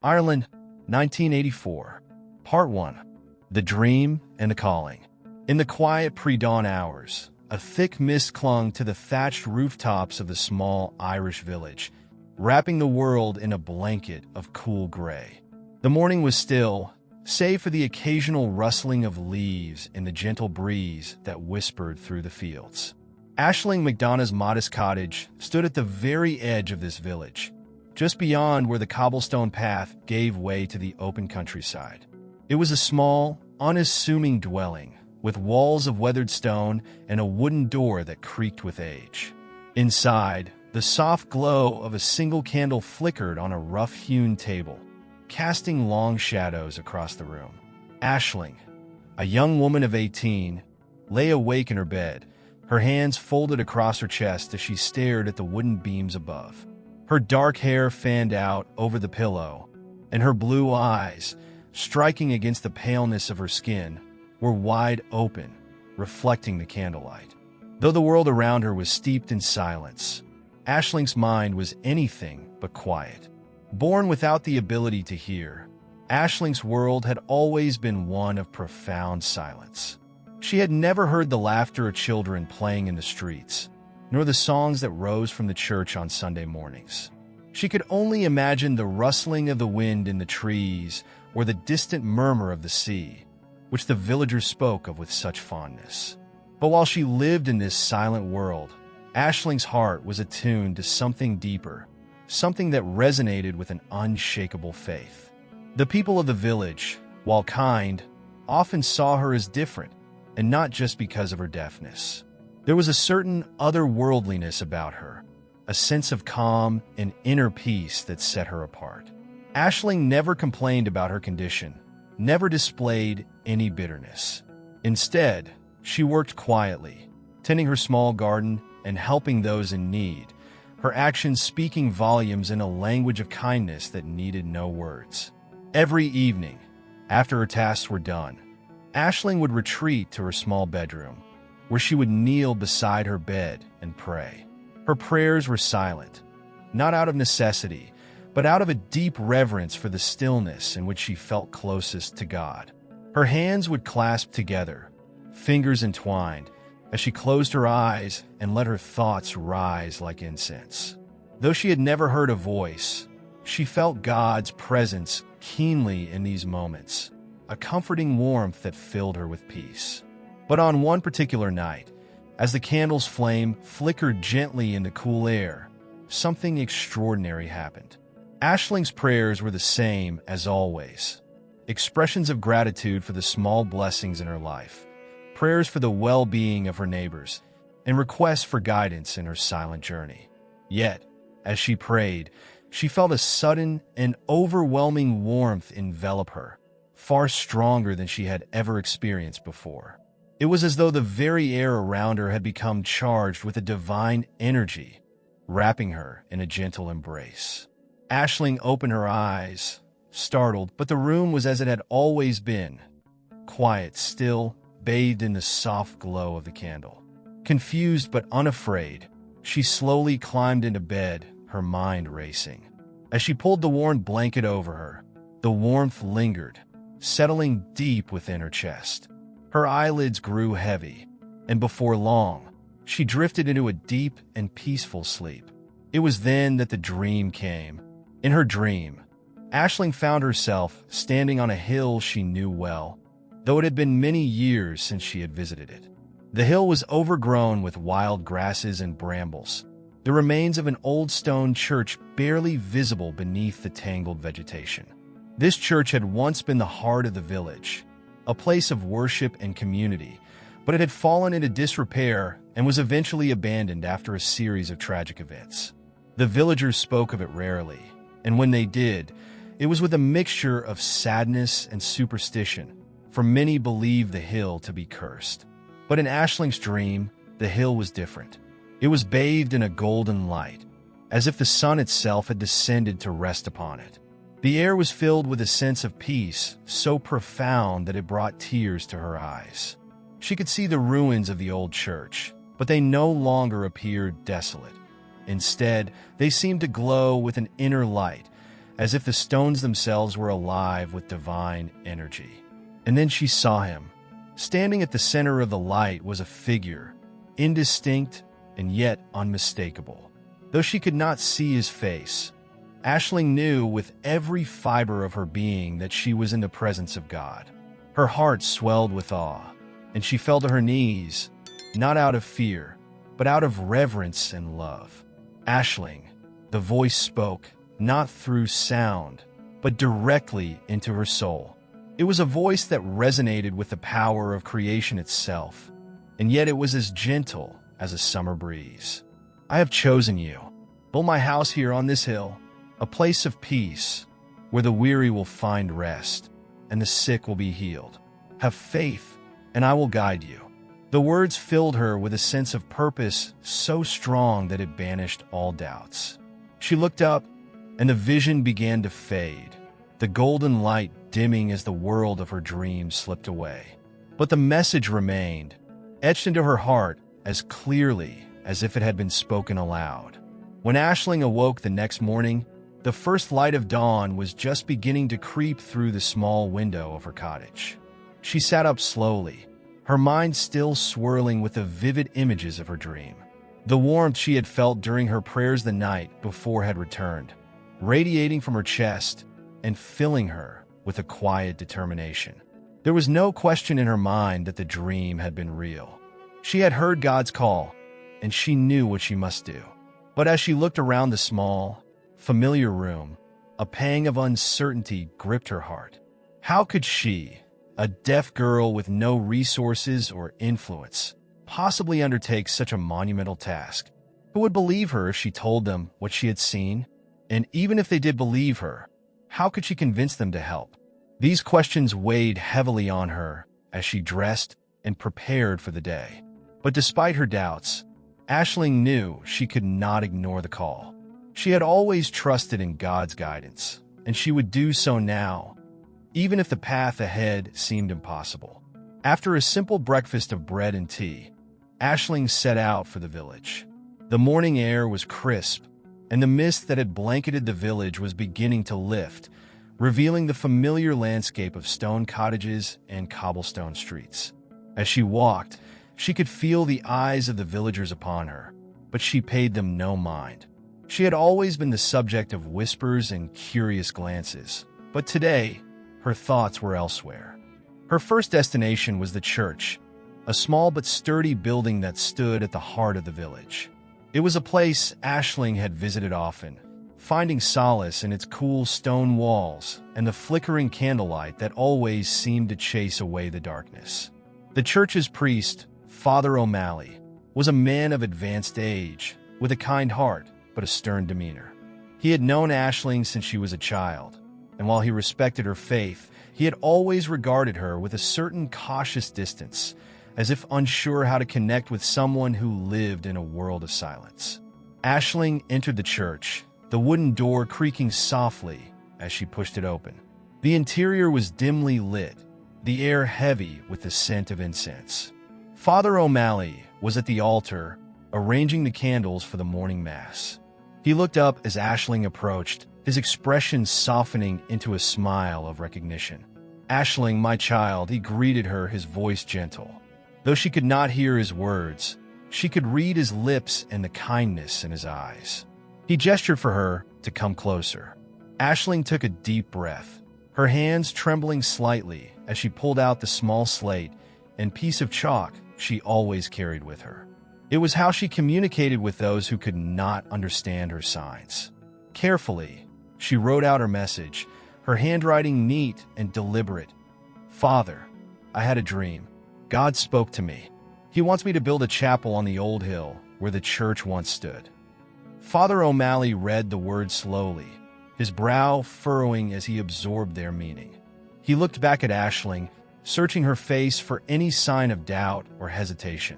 Ireland, 1984. Part 1. The Dream and the Calling. In the quiet pre-dawn hours, a thick mist clung to the thatched rooftops of the small Irish village, wrapping the world in a blanket of cool gray. The morning was still, save for the occasional rustling of leaves in the gentle breeze that whispered through the fields. Aisling McDonough's modest cottage stood at the very edge of this village, just beyond where the cobblestone path gave way to the open countryside. It was a small, unassuming dwelling, with walls of weathered stone and a wooden door that creaked with age. Inside, the soft glow of a single candle flickered on a rough-hewn table, casting long shadows across the room. Aisling, a young woman of 18, lay awake in her bed, her hands folded across her chest as she stared at the wooden beams above. Her dark hair fanned out over the pillow, and her blue eyes, striking against the paleness of her skin, were wide open, reflecting the candlelight. Though the world around her was steeped in silence, Aisling's mind was anything but quiet. Born without the ability to hear, Aisling's world had always been one of profound silence. She had never heard the laughter of children playing in the streets, nor the songs that rose from the church on Sunday mornings. She could only imagine the rustling of the wind in the trees or the distant murmur of the sea, which the villagers spoke of with such fondness. But while she lived in this silent world, Aisling's heart was attuned to something deeper, something that resonated with an unshakable faith. The people of the village, while kind, often saw her as different, and not just because of her deafness. There was a certain otherworldliness about her, a sense of calm and inner peace that set her apart. Aisling never complained about her condition, never displayed any bitterness. Instead, she worked quietly, tending her small garden and helping those in need, her actions speaking volumes in a language of kindness that needed no words. Every evening, after her tasks were done, Aisling would retreat to her small bedroom, where she would kneel beside her bed and pray. Her prayers were silent, not out of necessity, but out of a deep reverence for the stillness in which she felt closest to God. Her hands would clasp together, fingers entwined, as she closed her eyes and let her thoughts rise like incense. Though she had never heard a voice, she felt God's presence keenly in these moments, a comforting warmth that filled her with peace. But on one particular night, as the candle's flame flickered gently in the cool air, something extraordinary happened. Aisling's prayers were the same as always, expressions of gratitude for the small blessings in her life, prayers for the well-being of her neighbors, and requests for guidance in her silent journey. Yet, as she prayed, she felt a sudden and overwhelming warmth envelop her, far stronger than she had ever experienced before. It was as though the very air around her had become charged with a divine energy, wrapping her in a gentle embrace. Aisling opened her eyes, startled, but the room was as it had always been, quiet, still, bathed in the soft glow of the candle. Confused but unafraid, she slowly climbed into bed, her mind racing. As she pulled the warm blanket over her, the warmth lingered, settling deep within her chest. Her eyelids grew heavy, and before long, she drifted into a deep and peaceful sleep. It was then that the dream came. In her dream, Aisling found herself standing on a hill she knew well, though it had been many years since she had visited it. The hill was overgrown with wild grasses and brambles, the remains of an old stone church barely visible beneath the tangled vegetation. This church had once been the heart of the village, a place of worship and community, but it had fallen into disrepair and was eventually abandoned after a series of tragic events. The villagers spoke of it rarely, and when they did, it was with a mixture of sadness and superstition, for many believed the hill to be cursed. But in Aisling's dream, the hill was different. It was bathed in a golden light, as if the sun itself had descended to rest upon it. The air was filled with a sense of peace so profound that it brought tears to her eyes. She could see the ruins of the old church, but they no longer appeared desolate. Instead, they seemed to glow with an inner light, as if the stones themselves were alive with divine energy. And then she saw him. Standing at the center of the light was a figure, indistinct and yet unmistakable. Though she could not see his face, Aisling knew with every fiber of her being that she was in the presence of God. Her heart swelled with awe, and she fell to her knees, not out of fear, but out of reverence and love. Aisling, the voice spoke, not through sound, but directly into her soul. It was a voice that resonated with the power of creation itself, and yet it was as gentle as a summer breeze. I have chosen you. Build my house here on this hill, a place of peace, where the weary will find rest, and the sick will be healed. Have faith, and I will guide you. The words filled her with a sense of purpose so strong that it banished all doubts. She looked up, and the vision began to fade, the golden light dimming as the world of her dreams slipped away. But the message remained, etched into her heart as clearly as if it had been spoken aloud. When Aisling awoke the next morning, the first light of dawn was just beginning to creep through the small window of her cottage. She sat up slowly, her mind still swirling with the vivid images of her dream. The warmth she had felt during her prayers the night before had returned, radiating from her chest and filling her with a quiet determination. There was no question in her mind that the dream had been real. She had heard God's call, and she knew what she must do. But as she looked around the small, familiar room, a pang of uncertainty gripped her heart. How could she, a deaf girl with no resources or influence, possibly undertake such a monumental task? Who would believe her if she told them what she had seen? And even if they did believe her, how could she convince them to help? These questions weighed heavily on her as she dressed and prepared for the day. But despite her doubts, Aisling knew she could not ignore the call. She had always trusted in God's guidance, and she would do so now, even if the path ahead seemed impossible. After a simple breakfast of bread and tea, Aisling set out for the village. The morning air was crisp, and the mist that had blanketed the village was beginning to lift, revealing the familiar landscape of stone cottages and cobblestone streets. As she walked, she could feel the eyes of the villagers upon her, but she paid them no mind. She had always been the subject of whispers and curious glances, but today, her thoughts were elsewhere. Her first destination was the church, a small but sturdy building that stood at the heart of the village. It was a place Aisling had visited often, finding solace in its cool stone walls and the flickering candlelight that always seemed to chase away the darkness. The church's priest, Father O'Malley, was a man of advanced age, with a kind heart but a stern demeanor. He had known Aisling since she was a child, and while he respected her faith, he had always regarded her with a certain cautious distance, as if unsure how to connect with someone who lived in a world of silence. Aisling entered the church, the wooden door creaking softly as she pushed it open. The interior was dimly lit, the air heavy with the scent of incense. Father O'Malley was at the altar, arranging the candles for the morning mass. He looked up as Aisling approached, his expression softening into a smile of recognition. "Aisling, my child," he greeted her, his voice gentle. Though she could not hear his words, she could read his lips and the kindness in his eyes. He gestured for her to come closer. Aisling took a deep breath, her hands trembling slightly as she pulled out the small slate and piece of chalk she always carried with her. It was how she communicated with those who could not understand her signs. Carefully, she wrote out her message, her handwriting neat and deliberate. "Father, I had a dream. God spoke to me. He wants me to build a chapel on the old hill where the church once stood." Father O'Malley read the words slowly, his brow furrowing as he absorbed their meaning. He looked back at Aisling, searching her face for any sign of doubt or hesitation.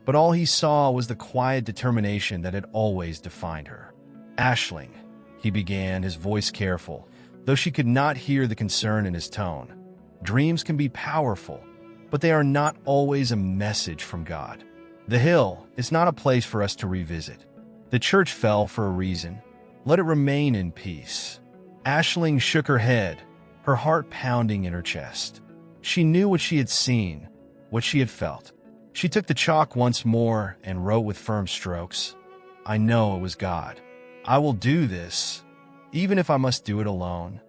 But all he saw was the quiet determination that had always defined her. "Aisling," he began, his voice careful, though she could not hear the concern in his tone. "Dreams can be powerful, but they are not always a message from God. The hill is not a place for us to revisit. The church fell for a reason. Let it remain in peace." Aisling shook her head, her heart pounding in her chest. She knew what she had seen, what she had felt. She took the chalk once more and wrote with firm strokes, "I know it was God. I will do this, even if I must do it alone."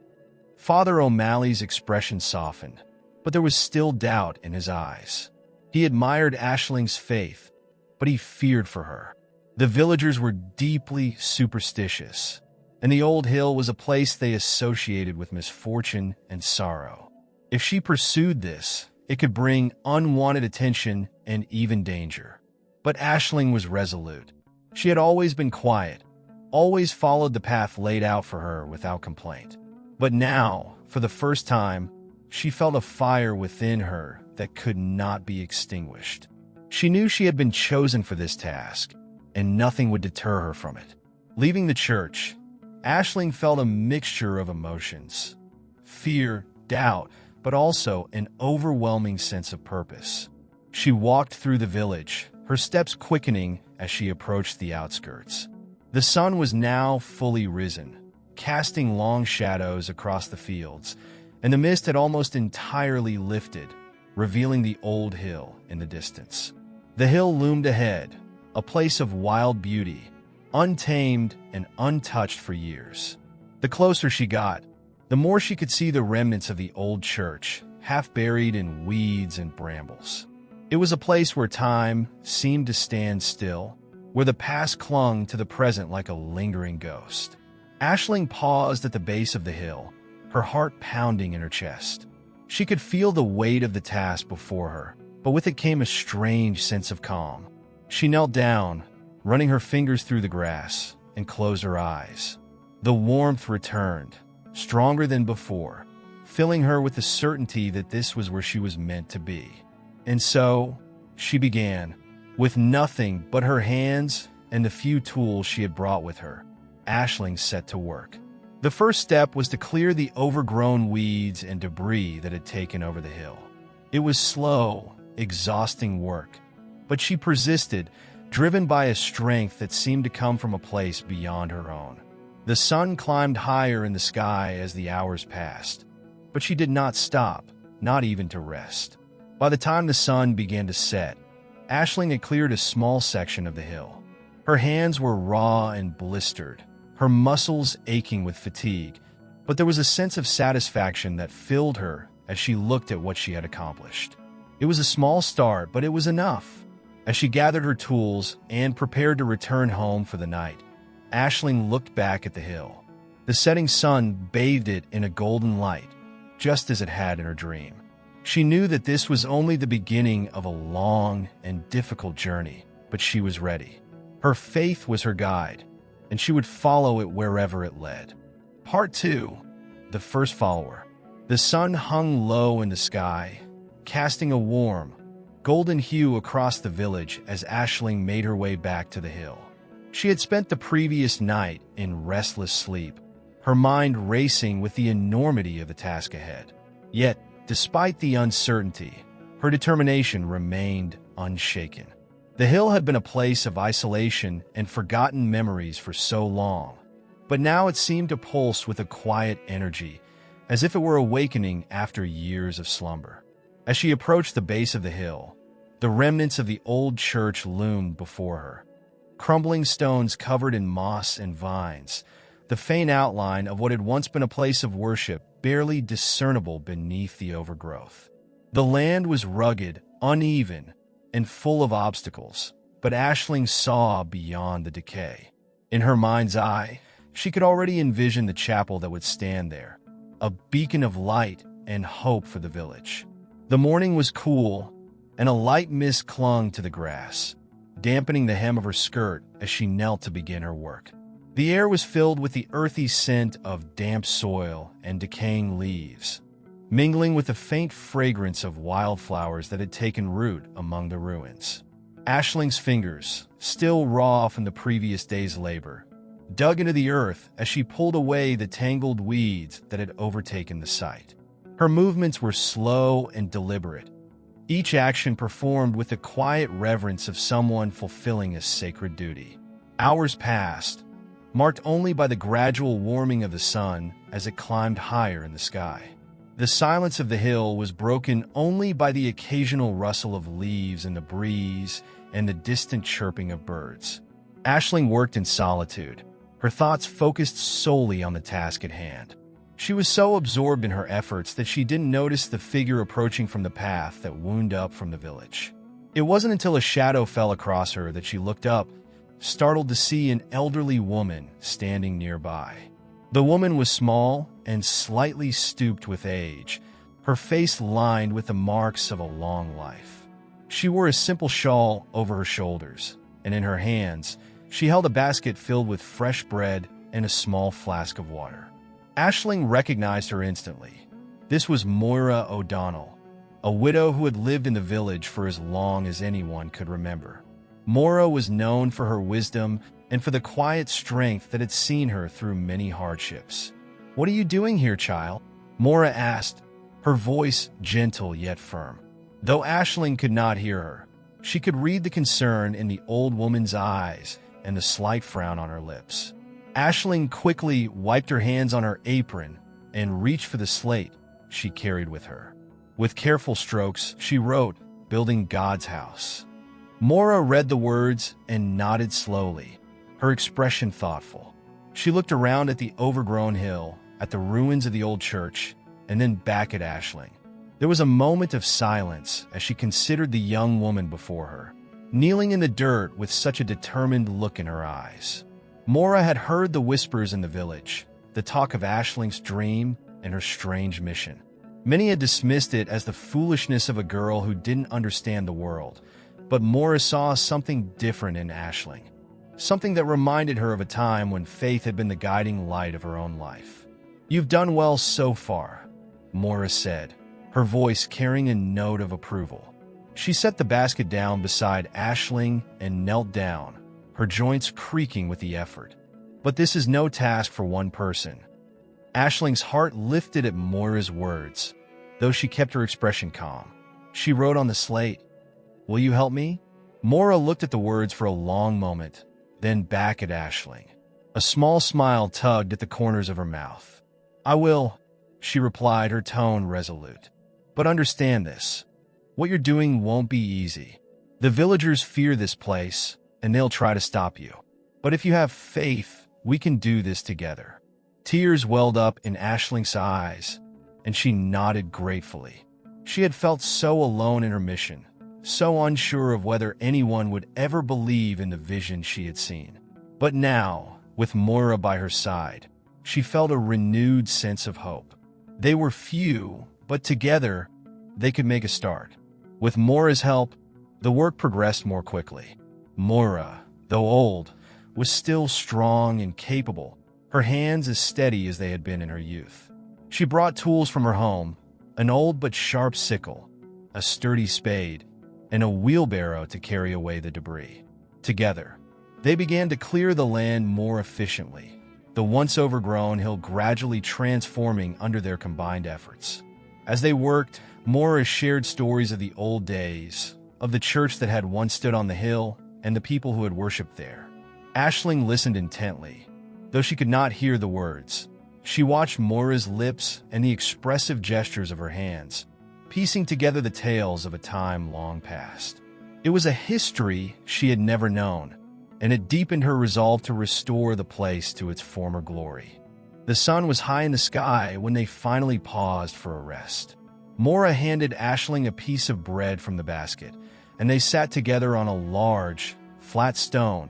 Father O'Malley's expression softened, but there was still doubt in his eyes. He admired Aisling's faith, but he feared for her. The villagers were deeply superstitious, and the old hill was a place they associated with misfortune and sorrow. If she pursued this, it could bring unwanted attention and even danger. But Aisling was resolute. She had always been quiet, always followed the path laid out for her without complaint. But now, for the first time, she felt a fire within her that could not be extinguished. She knew she had been chosen for this task, and nothing would deter her from it. Leaving the church, Aisling felt a mixture of emotions: fear, doubt, but also an overwhelming sense of purpose. She walked through the village, her steps quickening as she approached the outskirts. The sun was now fully risen, casting long shadows across the fields, and the mist had almost entirely lifted, revealing the old hill in the distance. The hill loomed ahead, a place of wild beauty, untamed and untouched for years. The closer she got, the more she could see the remnants of the old church, half buried in weeds and brambles. It was a place where time seemed to stand still, where the past clung to the present like a lingering ghost. Aisling paused at the base of the hill, her heart pounding in her chest. She could feel the weight of the task before her, but with it came a strange sense of calm. She knelt down, running her fingers through the grass, and closed her eyes. The warmth returned, stronger than before, filling her with the certainty that this was where she was meant to be. And so, she began, with nothing but her hands and the few tools she had brought with her. Aisling set to work. The first step was to clear the overgrown weeds and debris that had taken over the hill. It was slow, exhausting work, but she persisted, driven by a strength that seemed to come from a place beyond her own. The sun climbed higher in the sky as the hours passed, but she did not stop, not even to rest. By the time the sun began to set, Aisling had cleared a small section of the hill. Her hands were raw and blistered, her muscles aching with fatigue, but there was a sense of satisfaction that filled her as she looked at what she had accomplished. It was a small start, but it was enough. As she gathered her tools and prepared to return home for the night, Aisling looked back at the hill. The setting sun bathed it in a golden light, just as it had in her dream. She knew that this was only the beginning of a long and difficult journey, but she was ready. Her faith was her guide, and she would follow it wherever it led. Part 2. The First Follower. The sun hung low in the sky, casting a warm, golden hue across the village as Aisling made her way back to the hill. She had spent the previous night in restless sleep, her mind racing with the enormity of the task ahead. Yet, despite the uncertainty, her determination remained unshaken. The hill had been a place of isolation and forgotten memories for so long, but now it seemed to pulse with a quiet energy, as if it were awakening after years of slumber. As she approached the base of the hill, the remnants of the old church loomed before her. Crumbling stones covered in moss and vines, the faint outline of what had once been a place of worship barely discernible beneath the overgrowth. The land was rugged, uneven, and full of obstacles, but Aisling saw beyond the decay. In her mind's eye, she could already envision the chapel that would stand there, a beacon of light and hope for the village. The morning was cool, and a light mist clung to the grass, dampening the hem of her skirt as she knelt to begin her work. The air was filled with the earthy scent of damp soil and decaying leaves, mingling with the faint fragrance of wildflowers that had taken root among the ruins. Aisling's fingers, still raw from the previous day's labor, dug into the earth as she pulled away the tangled weeds that had overtaken the site. Her movements were slow and deliberate, each action performed with the quiet reverence of someone fulfilling a sacred duty. Hours passed, marked only by the gradual warming of the sun as it climbed higher in the sky. The silence of the hill was broken only by the occasional rustle of leaves in the breeze and the distant chirping of birds. Aisling worked in solitude, her thoughts focused solely on the task at hand. She was so absorbed in her efforts that she didn't notice the figure approaching from the path that wound up from the village. It wasn't until a shadow fell across her that she looked up, startled to see an elderly woman standing nearby. The woman was small and slightly stooped with age, her face lined with the marks of a long life. She wore a simple shawl over her shoulders, and in her hands, she held a basket filled with fresh bread and a small flask of water. Aisling recognized her instantly. This was Moira O'Donnell, a widow who had lived in the village for as long as anyone could remember. Moira was known for her wisdom and for the quiet strength that had seen her through many hardships. "What are you doing here, child?" Moira asked, her voice gentle yet firm. Though Aisling could not hear her, she could read the concern in the old woman's eyes and the slight frown on her lips. Aisling quickly wiped her hands on her apron and reached for the slate she carried with her. With careful strokes, she wrote, "Building God's house." Moira read the words and nodded slowly, her expression thoughtful. She looked around at the overgrown hill, at the ruins of the old church, and then back at Aisling. There was a moment of silence as she considered the young woman before her, kneeling in the dirt with such a determined look in her eyes. Moira had heard the whispers in the village, the talk of Aisling's dream and her strange mission. Many had dismissed it as the foolishness of a girl who didn't understand the world, but Moira saw something different in Aisling, something that reminded her of a time when faith had been the guiding light of her own life. "You've done well so far," Moira said, her voice carrying a note of approval. She set the basket down beside Aisling and knelt down, her joints creaking with the effort. "But this is no task for one person." Aisling's heart lifted at Moira's words, though she kept her expression calm. She wrote on the slate, "Will you help me?" Moira looked at the words for a long moment, then back at Aisling. A small smile tugged at the corners of her mouth. "I will," she replied, her tone resolute. "But understand this. What you're doing won't be easy. The villagers fear this place, and they'll try to stop you. But if you have faith, we can do this together." Tears welled up in Aisling's eyes, and she nodded gratefully. She had felt so alone in her mission, so unsure of whether anyone would ever believe in the vision she had seen. But now, with Moira by her side, she felt a renewed sense of hope. They were few, but together, they could make a start. With Moira's help, the work progressed more quickly. Moira, though old, was still strong and capable, her hands as steady as they had been in her youth. She brought tools from her home, an old but sharp sickle, a sturdy spade, and a wheelbarrow to carry away the debris. Together, they began to clear the land more efficiently, the once overgrown hill gradually transforming under their combined efforts. As they worked, Moira shared stories of the old days, of the church that had once stood on the hill, and the people who had worshipped there. Aisling listened intently, though she could not hear the words. She watched Moira's lips and the expressive gestures of her hands, piecing together the tales of a time long past. It was a history she had never known, and it deepened her resolve to restore the place to its former glory. The sun was high in the sky when they finally paused for a rest. Moira handed Aisling a piece of bread from the basket, and they sat together on a large, flat stone,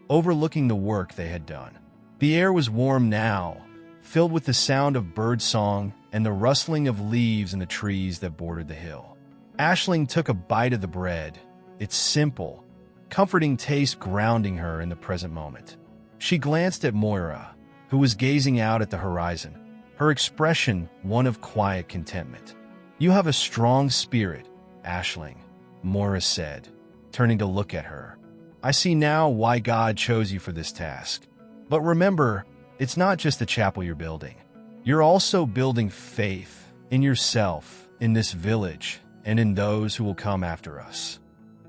overlooking the work they had done. The air was warm now, filled with the sound of birdsong and the rustling of leaves in the trees that bordered the hill. Aisling took a bite of the bread, its simple, comforting taste grounding her in the present moment. She glanced at Moira, who was gazing out at the horizon, her expression one of quiet contentment. "You have a strong spirit, Aisling," Moira said, turning to look at her. "I see now why God chose you for this task. But remember, it's not just the chapel you're building. You're also building faith in yourself, in this village, and in those who will come after us."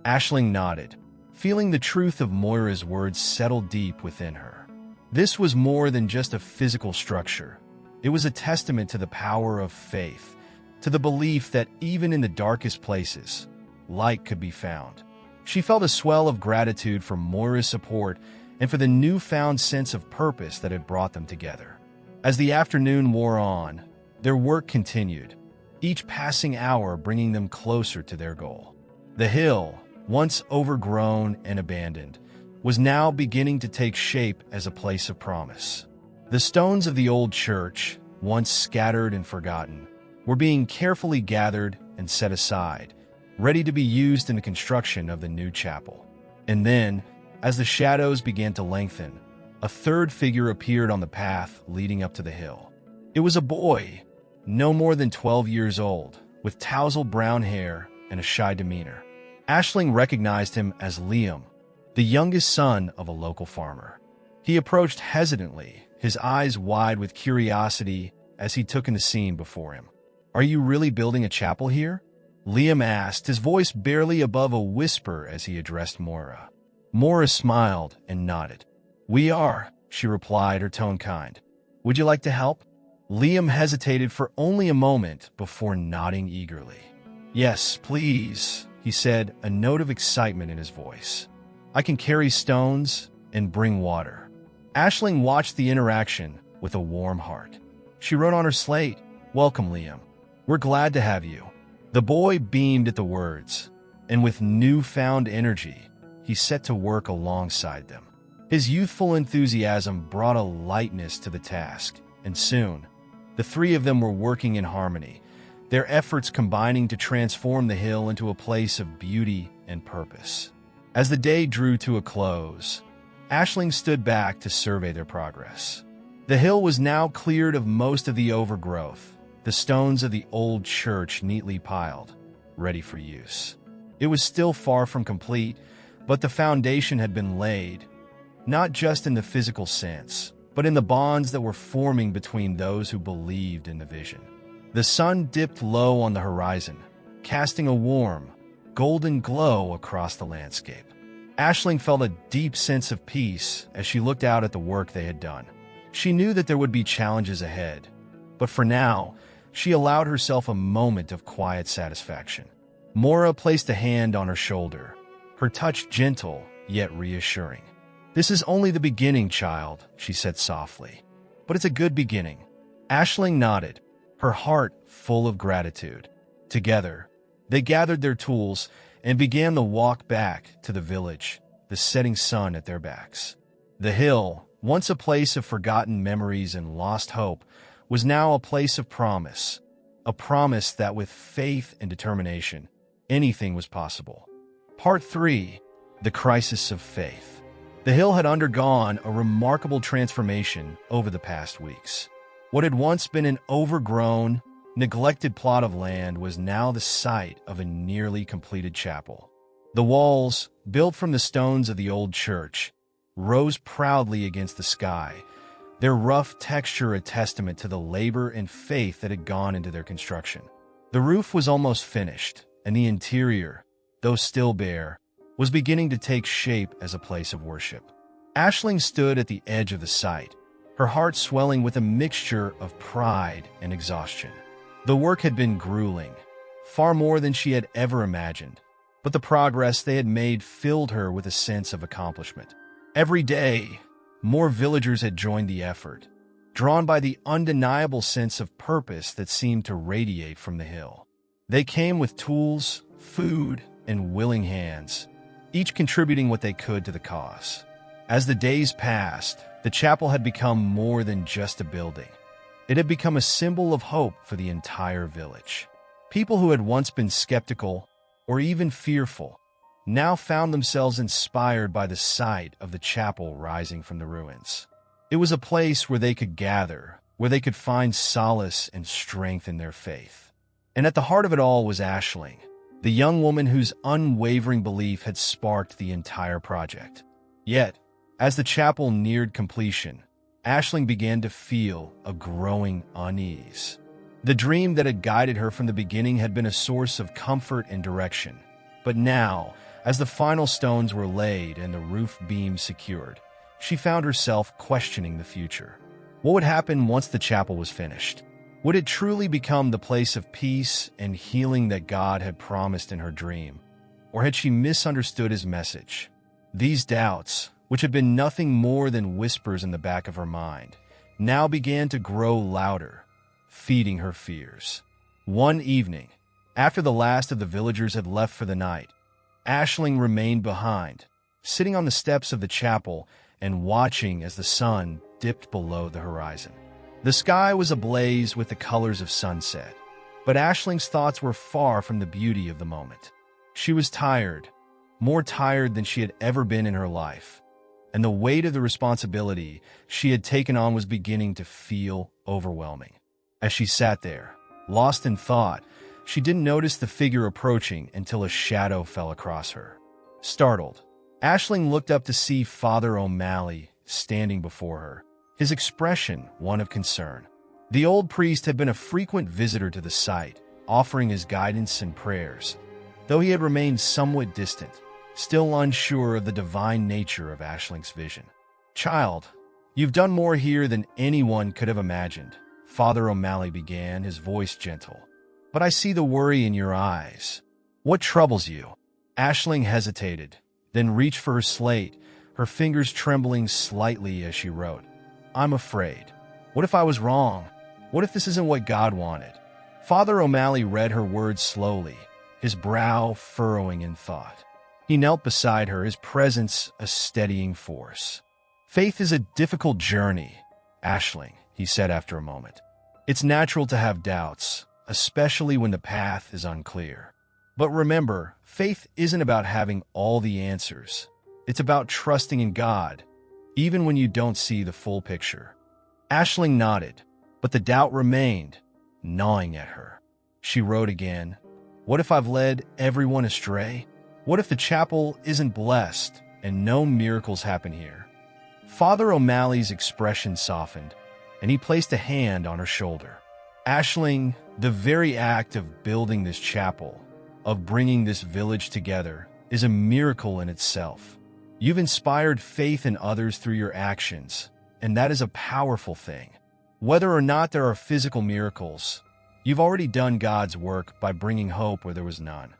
Aisling nodded, feeling the truth of Moira's words settle deep within her. This was more than just a physical structure. It was a testament to the power of faith, to the belief that even in the darkest places, light could be found. She felt a swell of gratitude for Moira's support and for the newfound sense of purpose that had brought them together. As the afternoon wore on, their work continued, each passing hour bringing them closer to their goal. The hill, once overgrown and abandoned, was now beginning to take shape as a place of promise. The stones of the old church, once scattered and forgotten, were being carefully gathered and set aside, ready to be used in the construction of the new chapel. And then, as the shadows began to lengthen, a third figure appeared on the path leading up to the hill. It was a boy, no more than 12 years old, with tousled brown hair and a shy demeanor. Aisling recognized him as Liam, the youngest son of a local farmer. He approached hesitantly, his eyes wide with curiosity as he took in the scene before him. "Are you really building a chapel here?" Liam asked, his voice barely above a whisper as he addressed Moira. Moira smiled and nodded. "We are," she replied, her tone kind. "Would you like to help?" Liam hesitated for only a moment before nodding eagerly. "Yes, please," he said, a note of excitement in his voice. "I can carry stones and bring water." Aisling watched the interaction with a warm heart. She wrote on her slate, "Welcome, Liam. We're glad to have you." The boy beamed at the words, and with newfound energy, he set to work alongside them. His youthful enthusiasm brought a lightness to the task, and soon, the three of them were working in harmony, their efforts combining to transform the hill into a place of beauty and purpose. As the day drew to a close, Aisling stood back to survey their progress. The hill was now cleared of most of the overgrowth, the stones of the old church neatly piled, ready for use. It was still far from complete, but the foundation had been laid, not just in the physical sense, but in the bonds that were forming between those who believed in the vision. The sun dipped low on the horizon, casting a warm, golden glow across the landscape. Aisling felt a deep sense of peace as she looked out at the work they had done. She knew that there would be challenges ahead, but for now, she allowed herself a moment of quiet satisfaction. Moira placed a hand on her shoulder, her touch gentle yet reassuring. "This is only the beginning, child," she said softly. "But it's a good beginning." Aisling nodded, her heart full of gratitude. Together, they gathered their tools and began the walk back to the village, the setting sun at their backs. The hill, once a place of forgotten memories and lost hope, was now a place of promise, a promise that with faith and determination, anything was possible. Part 3. The Crisis of Faith. The hill had undergone a remarkable transformation over the past weeks. What had once been an overgrown, neglected plot of land was now the site of a nearly completed chapel. The walls, built from the stones of the old church, rose proudly against the sky, their rough texture a testament to the labor and faith that had gone into their construction. The roof was almost finished, and the interior, though still bare, was beginning to take shape as a place of worship. Aisling stood at the edge of the site, her heart swelling with a mixture of pride and exhaustion. The work had been grueling, far more than she had ever imagined, but the progress they had made filled her with a sense of accomplishment. Every day, more villagers had joined the effort, drawn by the undeniable sense of purpose that seemed to radiate from the hill. They came with tools, food, and willing hands, each contributing what they could to the cause. As the days passed, the chapel had become more than just a building. It had become a symbol of hope for the entire village. People who had once been skeptical or even fearful now found themselves inspired by the sight of the chapel rising from the ruins. It was a place where they could gather, where they could find solace and strength in their faith. And at the heart of it all was Aisling, the young woman whose unwavering belief had sparked the entire project. Yet, as the chapel neared completion, Aisling began to feel a growing unease. The dream that had guided her from the beginning had been a source of comfort and direction. But now, as the final stones were laid and the roof beams secured, she found herself questioning the future. What would happen once the chapel was finished? Would it truly become the place of peace and healing that God had promised in her dream? Or had she misunderstood his message? These doubts, which had been nothing more than whispers in the back of her mind, now began to grow louder, feeding her fears. One evening, after the last of the villagers had left for the night, Aisling remained behind, sitting on the steps of the chapel and watching as the sun dipped below the horizon. The sky was ablaze with the colors of sunset, but Aisling's thoughts were far from the beauty of the moment. She was tired, more tired than she had ever been in her life, and the weight of the responsibility she had taken on was beginning to feel overwhelming. As she sat there, lost in thought, she didn't notice the figure approaching until a shadow fell across her. Startled, Aisling looked up to see Father O'Malley standing before her, his expression one of concern. The old priest had been a frequent visitor to the site, offering his guidance and prayers, though he had remained somewhat distant, still unsure of the divine nature of Aisling's vision. "Child, you've done more here than anyone could have imagined," Father O'Malley began, his voice gentle. "But I see the worry in your eyes. What troubles you?" Aisling hesitated, then reached for her slate, her fingers trembling slightly as she wrote. "I'm afraid. What if I was wrong? What if this isn't what God wanted?" Father O'Malley read her words slowly, his brow furrowing in thought. He knelt beside her, his presence a steadying force. "Faith is a difficult journey, Aisling," he said after a moment. "It's natural to have doubts, especially when the path is unclear. But remember, faith isn't about having all the answers. It's about trusting in God, even when you don't see the full picture." Aisling nodded, but the doubt remained, gnawing at her. She wrote again, "What if I've led everyone astray? What if the chapel isn't blessed and no miracles happen here?" Father O'Malley's expression softened, and he placed a hand on her shoulder. "Aisling, the very act of building this chapel, of bringing this village together, is a miracle in itself. You've inspired faith in others through your actions, and that is a powerful thing. Whether or not there are physical miracles, you've already done God's work by bringing hope where there was none."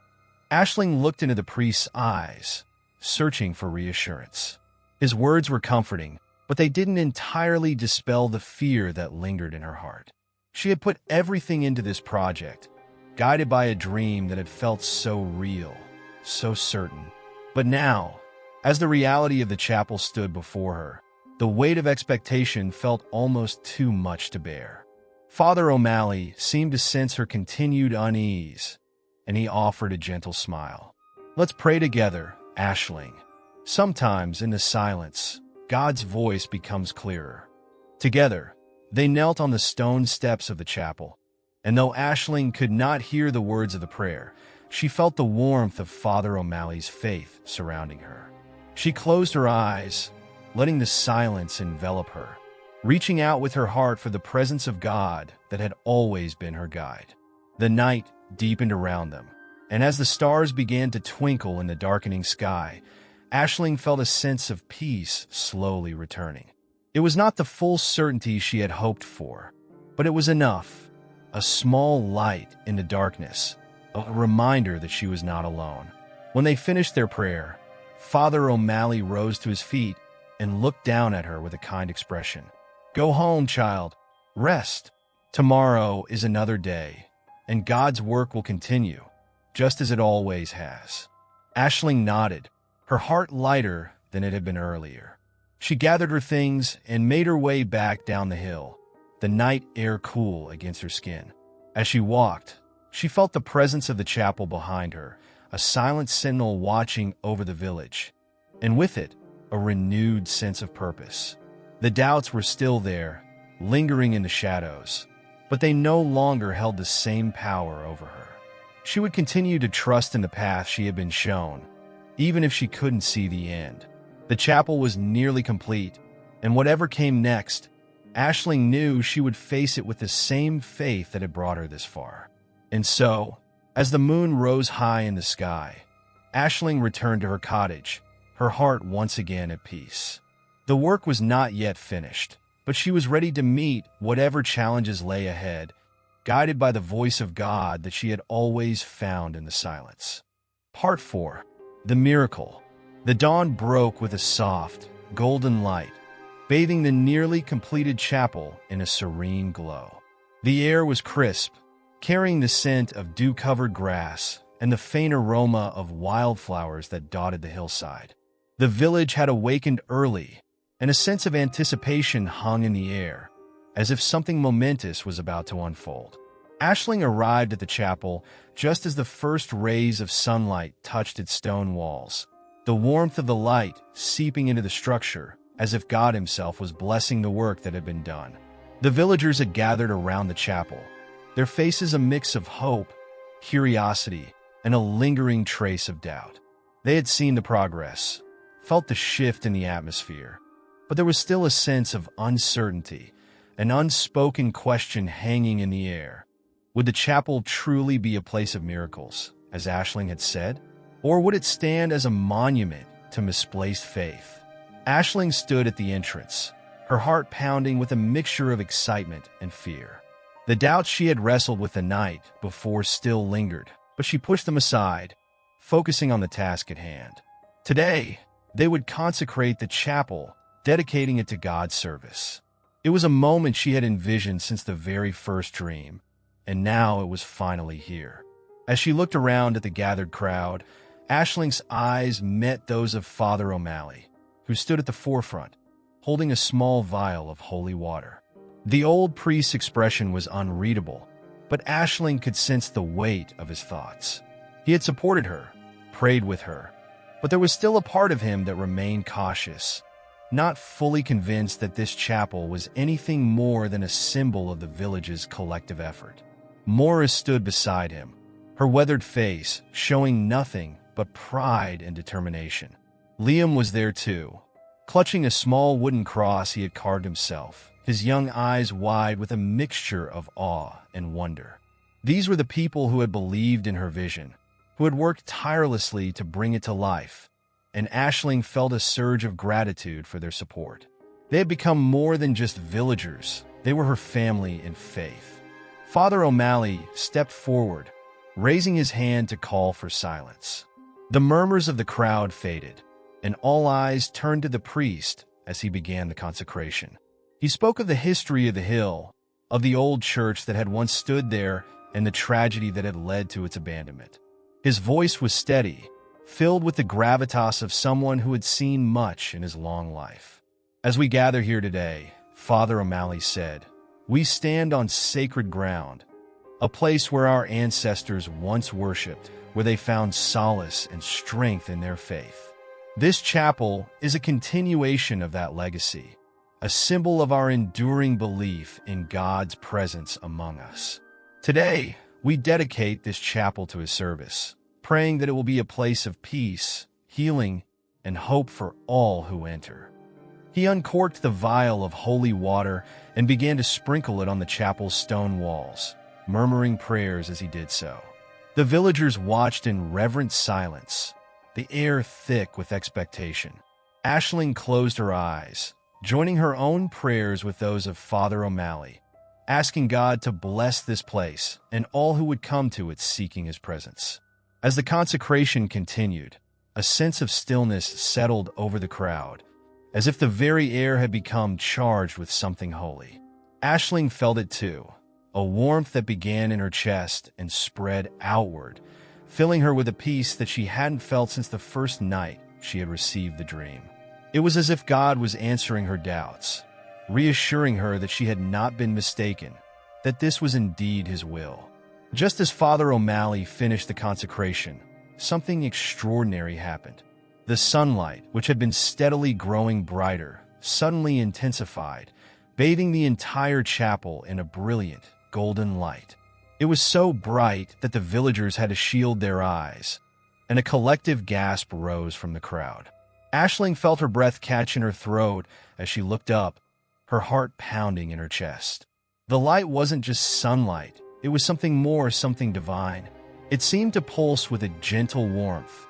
Aisling looked into the priest's eyes, searching for reassurance. His words were comforting, but they didn't entirely dispel the fear that lingered in her heart. She had put everything into this project, guided by a dream that had felt so real, so certain. But now, as the reality of the chapel stood before her, the weight of expectation felt almost too much to bear. Father O'Malley seemed to sense her continued unease, and he offered a gentle smile. "Let's pray together, Aisling. Sometimes in the silence, God's voice becomes clearer." Together, they knelt on the stone steps of the chapel, and though Aisling could not hear the words of the prayer, she felt the warmth of Father O'Malley's faith surrounding her. She closed her eyes, letting the silence envelop her, reaching out with her heart for the presence of God that had always been her guide. The night deepened around them, and as the stars began to twinkle in the darkening sky, Aisling felt a sense of peace slowly returning. It was not the full certainty she had hoped for, but it was enough, a small light in the darkness, a reminder that she was not alone. When they finished their prayer, Father O'Malley rose to his feet and looked down at her with a kind expression. "Go home, child. Rest. Tomorrow is another day, and God's work will continue, just as it always has." Aisling nodded, her heart lighter than it had been earlier. She gathered her things and made her way back down the hill, the night air cool against her skin. As she walked, she felt the presence of the chapel behind her, a silent sentinel watching over the village, and with it, a renewed sense of purpose. The doubts were still there, lingering in the shadows, but they no longer held the same power over her. She would continue to trust in the path she had been shown, even if she couldn't see the end. The chapel was nearly complete, and whatever came next, Aisling knew she would face it with the same faith that had brought her this far. And so, as the moon rose high in the sky, Aisling returned to her cottage, her heart once again at peace. The work was not yet finished, but she was ready to meet whatever challenges lay ahead, guided by the voice of God that she had always found in the silence. Part 4. The Miracle. The dawn broke with a soft, golden light, bathing the nearly completed chapel in a serene glow. The air was crisp, carrying the scent of dew-covered grass and the faint aroma of wildflowers that dotted the hillside. The village had awakened early, and a sense of anticipation hung in the air, as if something momentous was about to unfold. Aisling arrived at the chapel just as the first rays of sunlight touched its stone walls, the warmth of the light seeping into the structure as if God himself was blessing the work that had been done. The villagers had gathered around the chapel, their faces a mix of hope, curiosity, and a lingering trace of doubt. They had seen the progress, felt the shift in the atmosphere, but there was still a sense of uncertainty, an unspoken question hanging in the air. Would the chapel truly be a place of miracles, as Aisling had said? Or would it stand as a monument to misplaced faith? Aisling stood at the entrance, her heart pounding with a mixture of excitement and fear. The doubts she had wrestled with the night before still lingered, but she pushed them aside, focusing on the task at hand. Today, they would consecrate the chapel, dedicating it to God's service. It was a moment she had envisioned since the very first dream, and now it was finally here. As she looked around at the gathered crowd, Aisling's eyes met those of Father O'Malley, who stood at the forefront, holding a small vial of holy water. The old priest's expression was unreadable, but Aisling could sense the weight of his thoughts. He had supported her, prayed with her, but there was still a part of him that remained cautious, not fully convinced that this chapel was anything more than a symbol of the village's collective effort. Morris stood beside him, her weathered face showing nothing but pride and determination. Liam was there too, clutching a small wooden cross he had carved himself, his young eyes wide with a mixture of awe and wonder. These were the people who had believed in her vision, who had worked tirelessly to bring it to life, and Aisling felt a surge of gratitude for their support. They had become more than just villagers, they were her family in faith. Father O'Malley stepped forward, raising his hand to call for silence. The murmurs of the crowd faded, and all eyes turned to the priest as he began the consecration. He spoke of the history of the hill, of the old church that had once stood there, and the tragedy that had led to its abandonment. His voice was steady, filled with the gravitas of someone who had seen much in his long life. As we gather here today, Father O'Malley said, we stand on sacred ground, a place where our ancestors once worshipped, where they found solace and strength in their faith. This chapel is a continuation of that legacy, a symbol of our enduring belief in God's presence among us. Today, we dedicate this chapel to his service, praying that it will be a place of peace, healing, and hope for all who enter. He uncorked the vial of holy water and began to sprinkle it on the chapel's stone walls, murmuring prayers as he did so. The villagers watched in reverent silence, the air thick with expectation. Aisling closed her eyes, joining her own prayers with those of Father O'Malley, asking God to bless this place and all who would come to it seeking his presence. As the consecration continued, a sense of stillness settled over the crowd, as if the very air had become charged with something holy. Aisling felt it too, a warmth that began in her chest and spread outward, filling her with a peace that she hadn't felt since the first night she had received the dream. It was as if God was answering her doubts, reassuring her that she had not been mistaken, that this was indeed his will. Just as Father O'Malley finished the consecration, something extraordinary happened. The sunlight, which had been steadily growing brighter, suddenly intensified, bathing the entire chapel in a brilliant, golden light. It was so bright that the villagers had to shield their eyes, and a collective gasp rose from the crowd. Aisling felt her breath catch in her throat as she looked up, her heart pounding in her chest. The light wasn't just sunlight, it was something more, something divine. It seemed to pulse with a gentle warmth,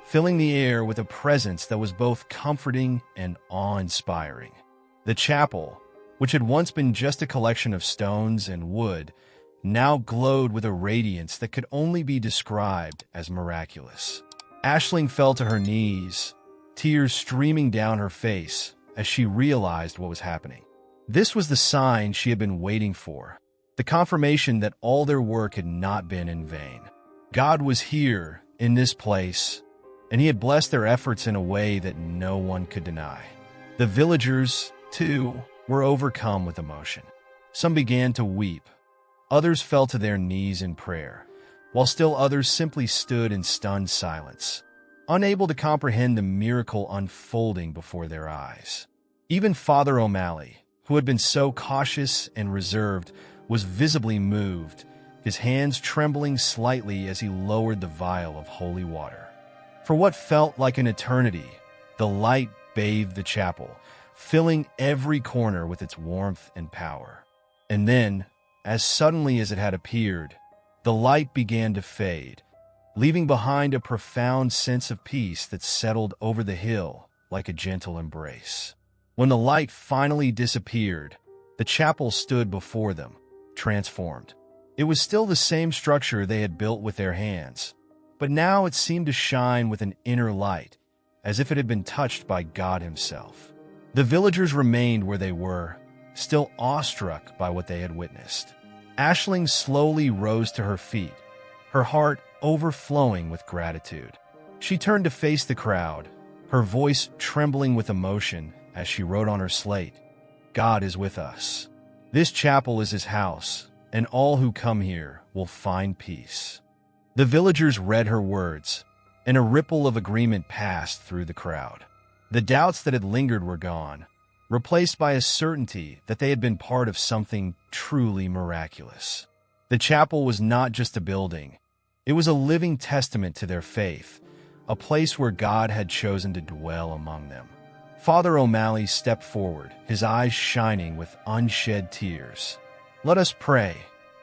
filling the air with a presence that was both comforting and awe-inspiring. The chapel, which had once been just a collection of stones and wood, now glowed with a radiance that could only be described as miraculous. Aisling fell to her knees, tears streaming down her face as she realized what was happening. This was the sign she had been waiting for, the confirmation that all their work had not been in vain. God was here, in this place, and he had blessed their efforts in a way that no one could deny. The villagers, too, were overcome with emotion. Some began to weep. Others fell to their knees in prayer, while still others simply stood in stunned silence, unable to comprehend the miracle unfolding before their eyes. Even Father O'Malley, who had been so cautious and reserved, was visibly moved, his hands trembling slightly as he lowered the vial of holy water. For what felt like an eternity, the light bathed the chapel, filling every corner with its warmth and power. And then, as suddenly as it had appeared, the light began to fade, leaving behind a profound sense of peace that settled over the hill like a gentle embrace. When the light finally disappeared, the chapel stood before them, transformed. It was still the same structure they had built with their hands, but now it seemed to shine with an inner light, as if it had been touched by God himself. The villagers remained where they were, still awestruck by what they had witnessed. Aisling slowly rose to her feet, her heart overflowing with gratitude. She turned to face the crowd, her voice trembling with emotion as she wrote on her slate, "God is with us. This chapel is his house, and all who come here will find peace." The villagers read her words, and a ripple of agreement passed through the crowd. The doubts that had lingered were gone, replaced by a certainty that they had been part of something truly miraculous. The chapel was not just a building. It was a living testament to their faith, a place where God had chosen to dwell among them. Father O'Malley stepped forward, his eyes shining with unshed tears. "Let us pray,"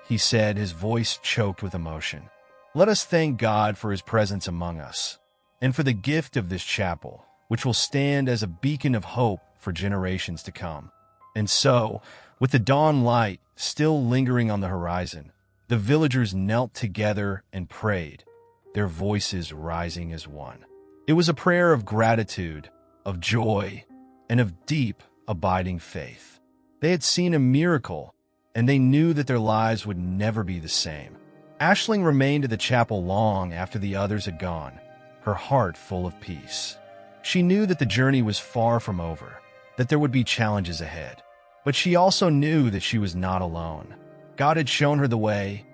he said, his voice choked with emotion. "Let us thank God for his presence among us, and for the gift of this chapel, which will stand as a beacon of hope for generations to come." And so, with the dawn light still lingering on the horizon, the villagers knelt together and prayed, their voices rising as one. It was a prayer of gratitude, of joy, and of deep, abiding faith. They had seen a miracle, and they knew that their lives would never be the same. Aisling remained at the chapel long after the others had gone, her heart full of peace. She knew that the journey was far from over, that there would be challenges ahead. But she also knew that she was not alone. God had shown her the way,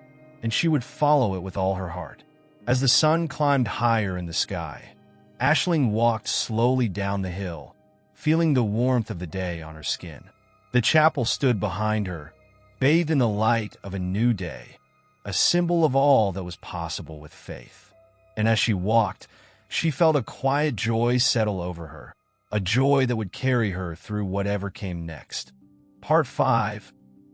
and she would follow it with all her heart. As the sun climbed higher in the sky, Aisling walked slowly down the hill, feeling the warmth of the day on her skin. The chapel stood behind her, bathed in the light of a new day, a symbol of all that was possible with faith. And as she walked, she felt a quiet joy settle over her, a joy that would carry her through whatever came next. Part 5.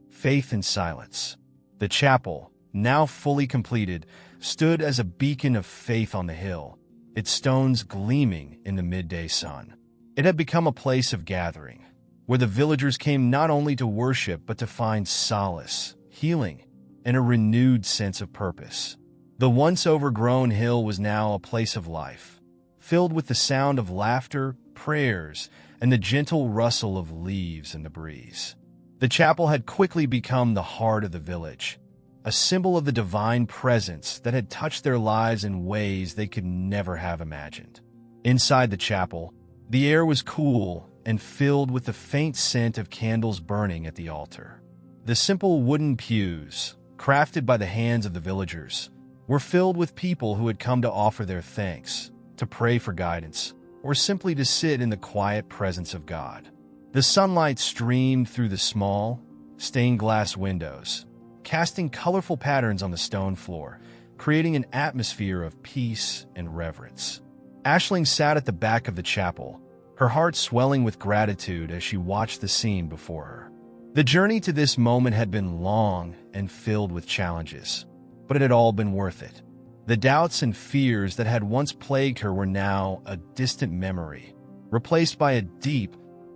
Faith in Silence. The chapel, now fully completed, stood as a beacon of faith on the hill, its stones gleaming in the midday sun. It had become a place of gathering, where the villagers came not only to worship but to find solace, healing, and a renewed sense of purpose. The once overgrown hill was now a place of life, filled with the sound of laughter, prayers, and the gentle rustle of leaves in the breeze. The chapel had quickly become the heart of the village, a symbol of the divine presence that had touched their lives in ways they could never have imagined. Inside the chapel, the air was cool and filled with the faint scent of candles burning at the altar. The simple wooden pews, crafted by the hands of the villagers, were filled with people who had come to offer their thanks, to pray for guidance, or simply to sit in the quiet presence of God. The sunlight streamed through the small, stained glass windows, casting colorful patterns on the stone floor, creating an atmosphere of peace and reverence. Aisling sat at the back of the chapel, her heart swelling with gratitude as she watched the scene before her. The journey to this moment had been long and filled with challenges, but it had all been worth it. The doubts and fears that had once plagued her were now a distant memory, replaced by a deep,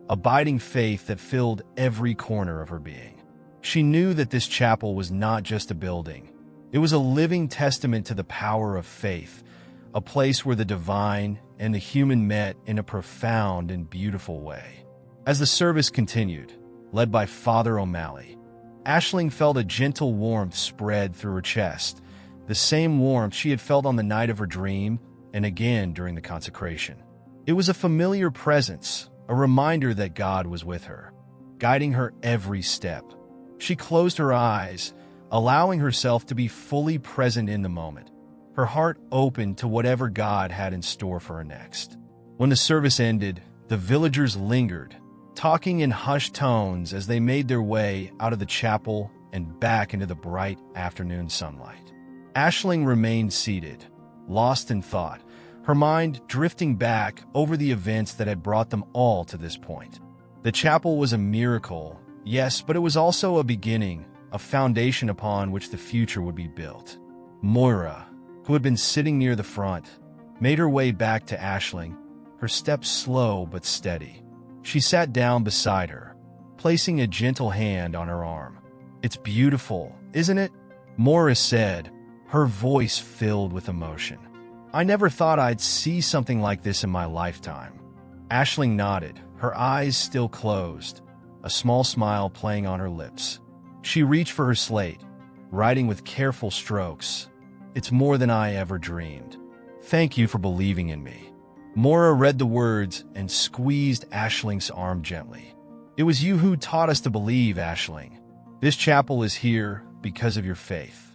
abiding faith that filled every corner of her being. She knew that this chapel was not just a building. It was a living testament to the power of faith, a place where the divine and the human met in a profound and beautiful way. As the service continued, led by Father O'Malley, Aisling felt a gentle warmth spread through her chest, the same warmth she had felt on the night of her dream and again during the consecration. It was a familiar presence, a reminder that God was with her, guiding her every step. She closed her eyes, allowing herself to be fully present in the moment, her heart open to whatever God had in store for her next. When the service ended, the villagers lingered, talking in hushed tones as they made their way out of the chapel and back into the bright afternoon sunlight. Aisling remained seated, lost in thought, her mind drifting back over the events that had brought them all to this point. The chapel was a miracle, yes, but it was also a beginning, a foundation upon which the future would be built. Moira, who had been sitting near the front, made her way back to Aisling, her steps slow but steady. She sat down beside her, placing a gentle hand on her arm. "It's beautiful, isn't it?" Moira said, her voice filled with emotion. "I never thought I'd see something like this in my lifetime." Aisling nodded, her eyes still closed, a small smile playing on her lips. She reached for her slate, writing with careful strokes, "It's more than I ever dreamed. Thank you for believing in me." Moira read the words and squeezed Aisling's arm gently. "It was you who taught us to believe, Aisling. This chapel is here because of your faith."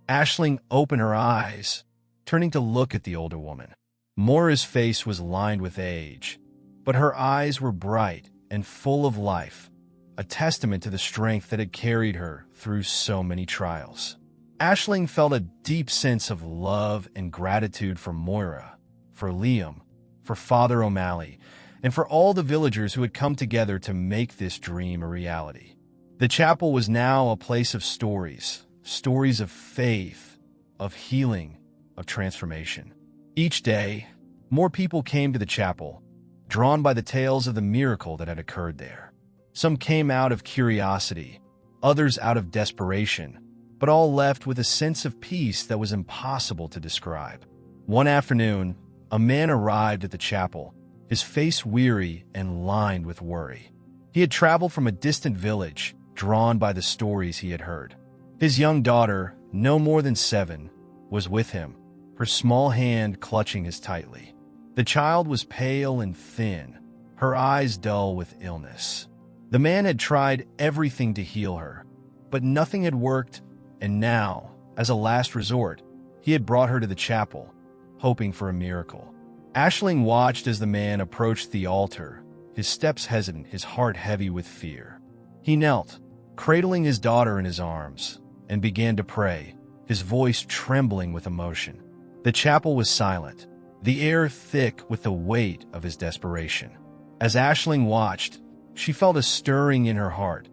Aisling opened her eyes, turning to look at the older woman. Moira's face was lined with age, but her eyes were bright and full of life, a testament to the strength that had carried her through so many trials. Aisling felt a deep sense of love and gratitude for Moira, for Liam, for Father O'Malley, and for all the villagers who had come together to make this dream a reality. The chapel was now a place of stories, stories of faith, of healing, of transformation. Each day, more people came to the chapel, drawn by the tales of the miracle that had occurred there. Some came out of curiosity, others out of desperation, but all left with a sense of peace that was impossible to describe. One afternoon, a man arrived at the chapel, his face weary and lined with worry. He had traveled from a distant village, drawn by the stories he had heard. His young daughter, no more than 7, was with him, her small hand clutching his tightly. The child was pale and thin, her eyes dull with illness. The man had tried everything to heal her, but nothing had worked, and now, as a last resort, he had brought her to the chapel, hoping for a miracle. Aisling watched as the man approached the altar, his steps hesitant, his heart heavy with fear. He knelt, cradling his daughter in his arms, and began to pray, his voice trembling with emotion. The chapel was silent, the air thick with the weight of his desperation. As Aisling watched, she felt a stirring in her heart,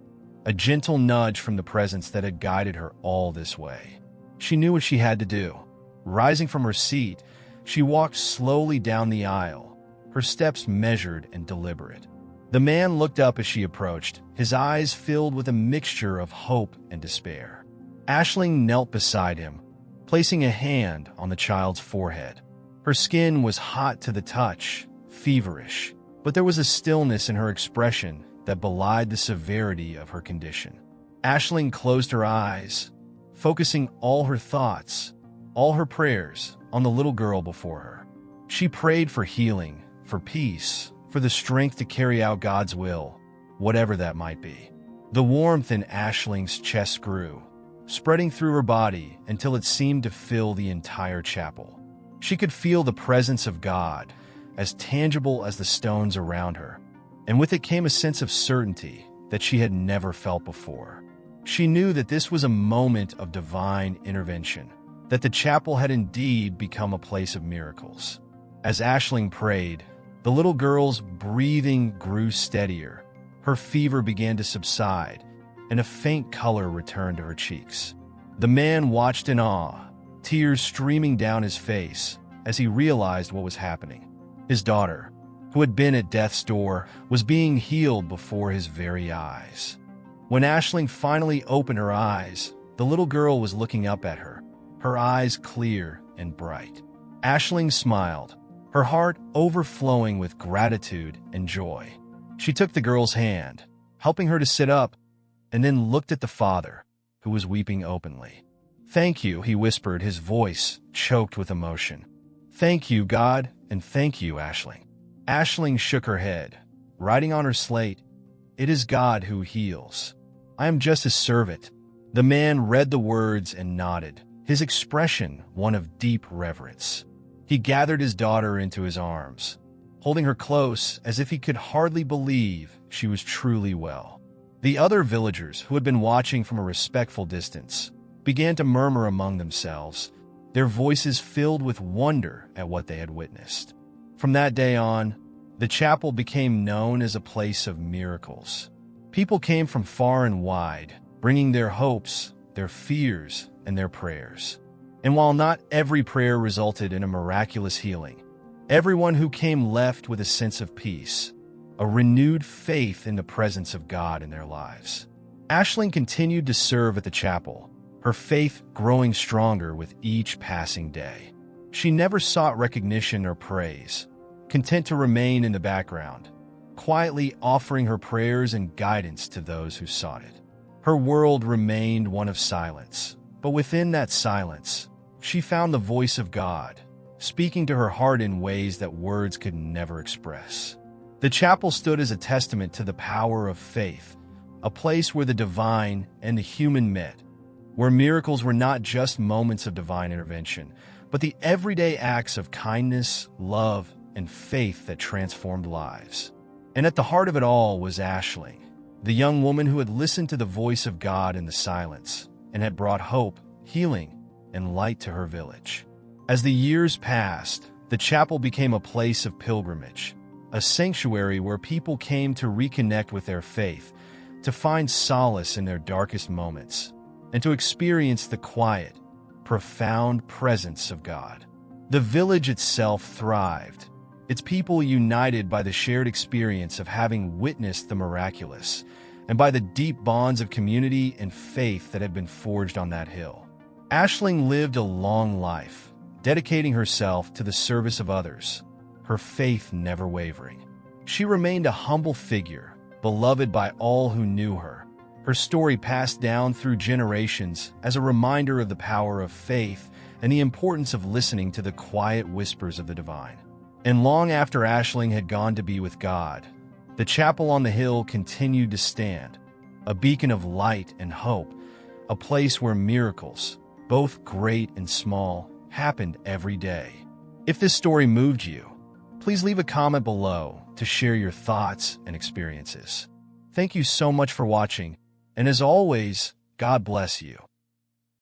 a gentle nudge from the presence that had guided her all this way. She knew what she had to do. Rising from her seat, she walked slowly down the aisle, her steps measured and deliberate. The man looked up as she approached, his eyes filled with a mixture of hope and despair. Aisling knelt beside him, placing a hand on the child's forehead. Her skin was hot to the touch, feverish, but there was a stillness in her expression that belied the severity of her condition. Aisling closed her eyes, focusing all her thoughts, all her prayers on the little girl before her. She prayed for healing, for peace, for the strength to carry out God's will, whatever that might be. The warmth in Aisling's chest grew, spreading through her body until it seemed to fill the entire chapel. She could feel the presence of God, as tangible as the stones around her, and with it came a sense of certainty that she had never felt before. She knew that this was a moment of divine intervention, that the chapel had indeed become a place of miracles. As Aisling prayed, the little girl's breathing grew steadier, her fever began to subside, and a faint color returned to her cheeks. The man watched in awe, tears streaming down his face as he realized what was happening. His daughter, who had been at death's door, was being healed before his very eyes. When Aisling finally opened her eyes, the little girl was looking up at her, her eyes clear and bright. Aisling smiled, her heart overflowing with gratitude and joy. She took the girl's hand, helping her to sit up, and then looked at the father, who was weeping openly. "Thank you," he whispered, his voice choked with emotion. "Thank you, God, and thank you, Aisling." Aisling shook her head, writing on her slate, "It is God who heals. I am just his servant." The man read the words and nodded, his expression one of deep reverence. He gathered his daughter into his arms, holding her close as if he could hardly believe she was truly well. The other villagers, who had been watching from a respectful distance, began to murmur among themselves, their voices filled with wonder at what they had witnessed. From that day on, the chapel became known as a place of miracles. People came from far and wide, bringing their hopes, their fears, and their prayers. And while not every prayer resulted in a miraculous healing, everyone who came left with a sense of peace, a renewed faith in the presence of God in their lives. Aisling continued to serve at the chapel, her faith growing stronger with each passing day. She never sought recognition or praise, content to remain in the background, quietly offering her prayers and guidance to those who sought it. Her world remained one of silence, but within that silence, she found the voice of God, speaking to her heart in ways that words could never express. The chapel stood as a testament to the power of faith, a place where the divine and the human met, where miracles were not just moments of divine intervention, but the everyday acts of kindness, love, and faith that transformed lives. And at the heart of it all was Aisling, the young woman who had listened to the voice of God in the silence and had brought hope, healing, and light to her village. As the years passed, the chapel became a place of pilgrimage, a sanctuary where people came to reconnect with their faith, to find solace in their darkest moments, and to experience the quiet, profound presence of God. The village itself thrived, its people united by the shared experience of having witnessed the miraculous, and by the deep bonds of community and faith that had been forged on that hill. Aisling lived a long life, dedicating herself to the service of others, her faith never wavering. She remained a humble figure, beloved by all who knew her, her story passed down through generations as a reminder of the power of faith and the importance of listening to the quiet whispers of the divine. And long after Aisling had gone to be with God, the chapel on the hill continued to stand, a beacon of light and hope, a place where miracles, both great and small, happened every day. If this story moved you, please leave a comment below to share your thoughts and experiences. Thank you so much for watching, and as always, God bless you.